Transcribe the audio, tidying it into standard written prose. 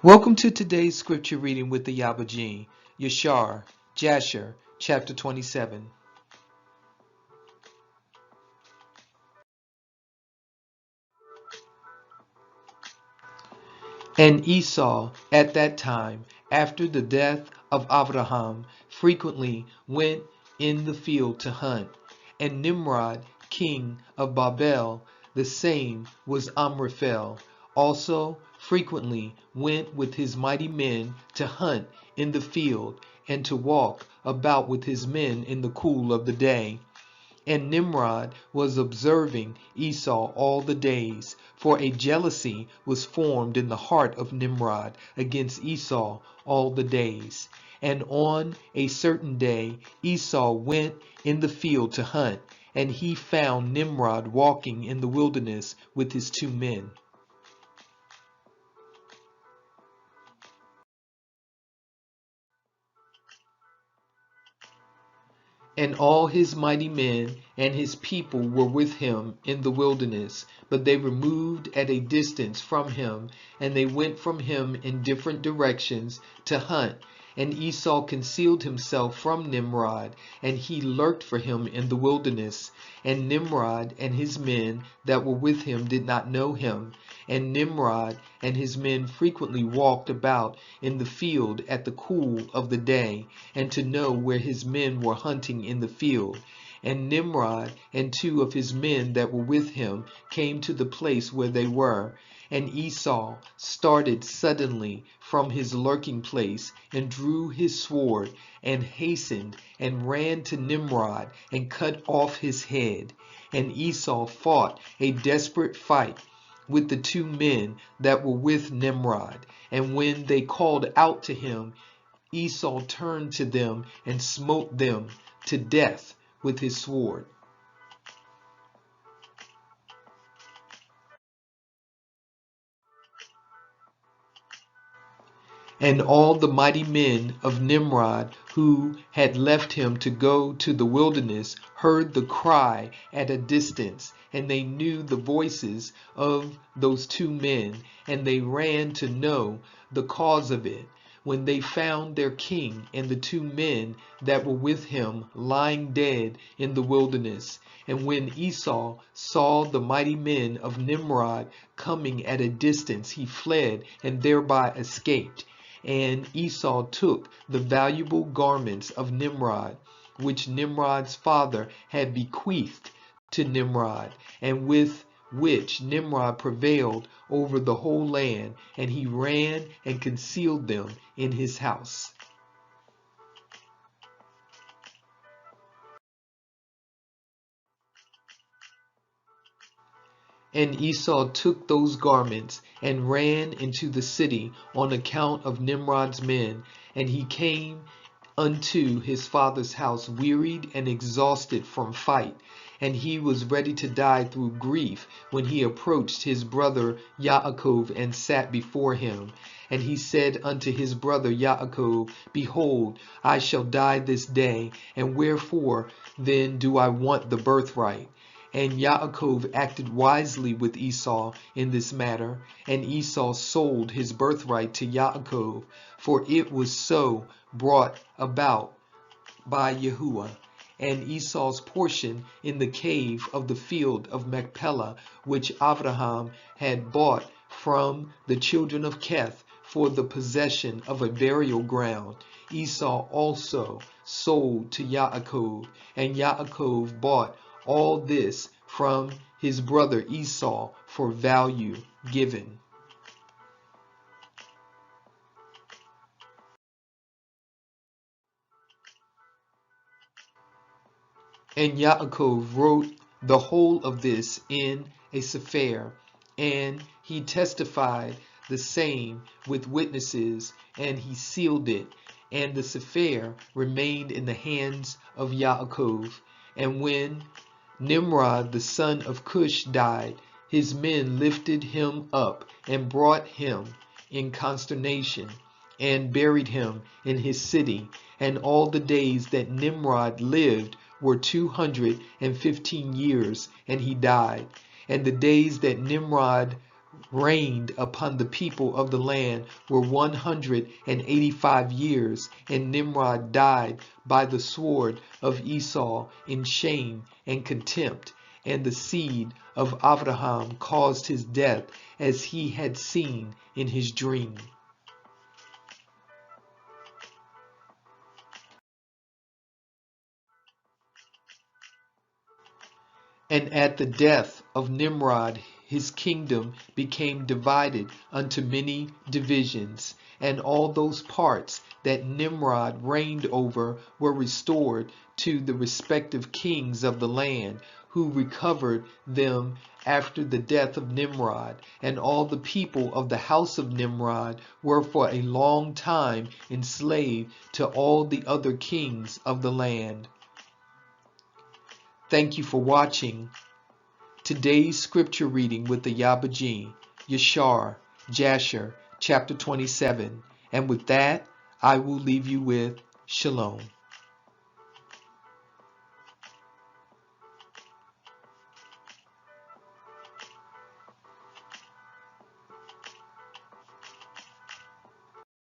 Welcome to today's scripture reading with the Ayaba, Yashar-Jasher Chapter 27. And Esau at that time, after the death of Abraham, frequently went in the field to hunt. And Nimrod, king of Babel, the same was Amraphel, also frequently went with his mighty men to hunt in the field, and to walk about with his men in the cool of the day. And Nimrod was observing Esau all the days, for a jealousy was formed in the heart of Nimrod against Esau all the days. And on a certain day Esau went in the field to hunt, and he found Nimrod walking in the wilderness with his two men. And all his mighty men and his people were with him in the wilderness, but they removed at a distance from him, and they went from him in different directions to hunt. And Esau concealed himself from Nimrod, and he lurked for him in the wilderness. And Nimrod and his men that were with him did not know him. And Nimrod and his men frequently walked about in the field at the cool of the day, and to know where his men were hunting in the field. And Nimrod and two of his men that were with him came to the place where they were. And Esau started suddenly from his lurking place, and drew his sword, and hastened, and ran to Nimrod, and cut off his head. And Esau fought a desperate fight with the two men that were with Nimrod. And when they called out to him, Esau turned to them and smote them to death with his sword. And all the mighty men of Nimrod who had left him to go to the wilderness heard the cry at a distance, and they knew the voices of those two men, and they ran to know the cause of it. When they found their king and the two men that were with him lying dead in the wilderness. And when Esau saw the mighty men of Nimrod coming at a distance, he fled and thereby escaped. And Esau took the valuable garments of Nimrod, which Nimrod's father had bequeathed to Nimrod, and with which Nimrod prevailed over the whole land, and he ran and concealed them in his house. And Esau took those garments and ran into the city on account of Nimrod's men. And he came unto his father's house wearied and exhausted from fight. And he was ready to die through grief when he approached his brother Yaakov and sat before him. And he said unto his brother Yaakov, Behold, I shall die this day, and wherefore then do I want the birthright? And Yaakov acted wisely with Esau in this matter, and Esau sold his birthright to Yaakov, for it was so brought about by Yahuwah. And Esau's portion in the cave of the field of Machpelah, which Abraham had bought from the children of Keth for the possession of a burial ground, Esau also sold to Yaakov, and Yaakov bought all this from his brother Esau for value given. And Yaakov wrote the whole of this in a sefer, and he testified the same with witnesses, and he sealed it. And the sefer remained in the hands of Yaakov. And when Nimrod the son of Cush died, his men lifted him up and brought him in consternation and buried him in his city. And all the days that Nimrod lived were 215 years, and he died. And the days that Nimrod reigned upon the people of the land were 185 years, and Nimrod died by the sword of Esau in shame and contempt, and the seed of Abraham caused his death, as he had seen in his dream. And at the death of Nimrod, his kingdom became divided unto many divisions, and all those parts that Nimrod reigned over were restored to the respective kings of the land, who recovered them after the death of Nimrod. And all the people of the house of Nimrod were for a long time enslaved to all the other kings of the land. Thank you for watching today's scripture reading with the Ayaba, Yashar-Jasher Chapter 27. And with that, I will leave you with Shalom.